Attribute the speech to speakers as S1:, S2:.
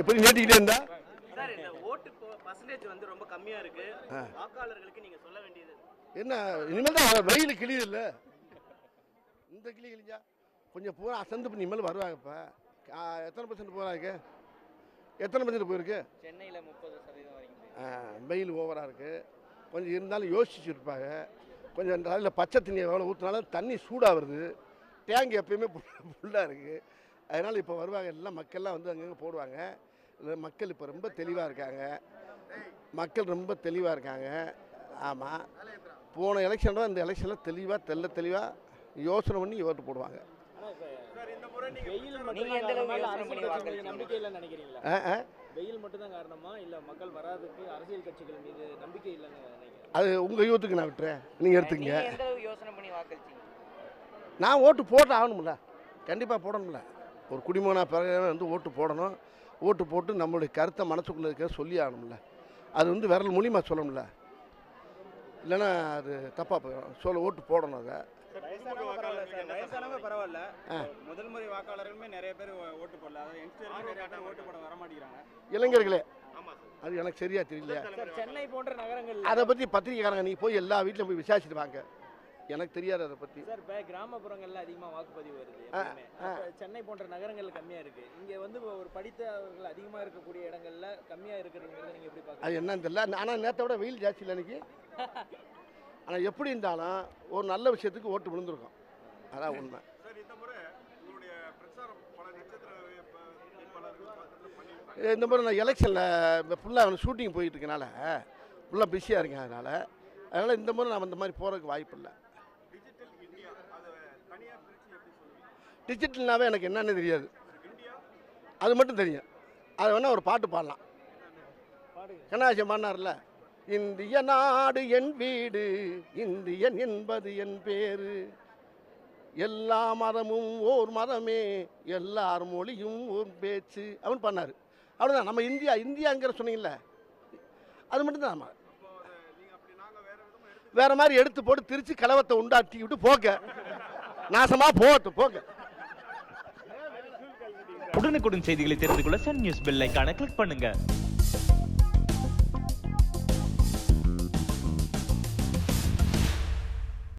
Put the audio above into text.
S1: எப்படி நேட்டிக்கிட்டே இருந்தா
S2: சார் இந்த ஓட்டு பர்சன்டேஜ் வந்து ரொம்ப கம்மியா இருக்கு. வாக்காளர்களுக்கு நீங்க சொல்ல வேண்டியது
S1: என்ன? இனிமேல் தான் வெயில் கிளியுது இல்லை, இந்த கிளி கிழிஞ்சா கொஞ்சம் பூரா அசந்து பண்ணி இனிமேல் வருவாங்க. இப்போ எத்தனை % போகிறாங்க? எத்தனை % போயிருக்கு?
S2: சென்னையில் 30% வரைக்கும்
S1: வெயில் ஓவராக இருக்குது. கொஞ்சம் இருந்தாலும் யோசிச்சு இருப்பாங்க. கொஞ்சம் அதில் பச்சை தண்ணி எவ்வளோ ஊற்றினாலும் தண்ணி சூடாக வருது. டேங்க் எப்பயுமே ஃபுல்லாக இருக்குது. அதனால் இப்போ வருவாங்க, எல்லாம் மக்கள்லாம் வந்து அங்கங்கே போடுவாங்க. மக்கள் இப்போ ரொம்ப தெளிவாக இருக்காங்க. மக்கள் ரொம்ப தெளிவாக இருக்காங்க. ஆமாம், போன எலெக்ஷனோட இந்த எலெக்ஷனில் தெளிவாக யோசனை பண்ணி ஓட்டு போடுவாங்க. அது உங்கள் யூத்துக்கு நான் விட்டுறேன், நீங்கள் எடுத்துக்கங்க. நான் ஓட்டு போட்டு ஆகணும்ல, கண்டிப்பாக போடணும்ல. ஒரு குடிமகனாக பிறகு வந்து ஓட்டு போடணும். ஓட்டு போட்டு நம்மளுடைய கருத்தை மனசுக்குள்ளே இருக்க சொல்லி ஆகணும்ல. அது வந்து விரல் மூலியமாக சொல்லணும்ல, இல்லைன்னா அது தப்பாக போயிடும். ஓட்டு போடணும். அதை
S3: பரவாயில்ல, முதல் முறை வாக்காளர்களுமே நிறைய பேர் ஓட்டு போடல. ஓட்டு போட வர மாட்டேங்கிறாங்க
S1: இளைஞர்களே. அது எனக்கு சரியா தெரியல.
S2: சென்னை போன்ற நகரங்கள்
S1: அதை பற்றி பத்திரிகைக்காரங்க நீங்கள் போய் எல்லா வீட்டிலும் போய் விசாரிச்சுட்டு வாங்க, எனக்கு தெரியாது அதை பற்றி.
S2: சார் இப்போ கிராமப்புறங்களில் அதிகமாக வாக்குப்பதிவு வருது. சென்னை போன்ற நகரங்கள் கம்மியாக இருக்குது. இங்கே வந்து ஒரு படித்தவர்கள் அதிகமாக இருக்கக்கூடிய இடங்கள்ல கம்மியாக இருக்கிறதுங்கிறத நீங்கள் எப்படி பார்க்குறீங்க?
S1: அது என்னன்னு தெரியல. ஆனால் நேற்றை விட வெயில் ஜாஸ்தி இல்லை இன்னைக்கு. ஆனால் எப்படி இருந்தாலும் ஒரு நல்ல விஷயத்துக்கு ஓட்டு விழுந்திருக்கும், அதான் உண்மை. இந்த மாதிரி நான் எலெக்ஷனில் ஃபுல்லாக ஷூட்டிங் போயிட்டு இருக்கனால ஃபுல்லாக பிஸியாக இருக்கேன். அதனால் இந்த முறை நான் இந்த மாதிரி போகிறதுக்கு வாய்ப்பு இல்லை. டிஜிட்டல்னாவே எனக்கு என்னன்னு தெரியாது, அது மட்டும் தெரியும். அது வேணால் ஒரு பாட்டு பாடலாம். கண்ணாசியம் பாடினார்ல, இந்திய நாடு என் வீடு, இந்தியன் என்பது என் பேரு, எல்லா மதமும் ஓர் மதமே, எல்லார் மொழியும் ஓர் பேச்சு அப்படின்னு பண்ணார். அவ்வளோதான். நம்ம இந்தியாங்கிற சொன்னீங்கல்ல, அது மட்டும்தான். நம்ம வேற மாதிரி எடுத்து போட்டு திருச்சி கலவத்தை உண்டாட்டி விட்டு போக நாசமாக போக.
S4: உடனுக்குடன் செய்திகளை தெரிந்து கொள்ள சன் நியூஸ் பெல் ஐகானை கிளிக் பண்ணுங்க.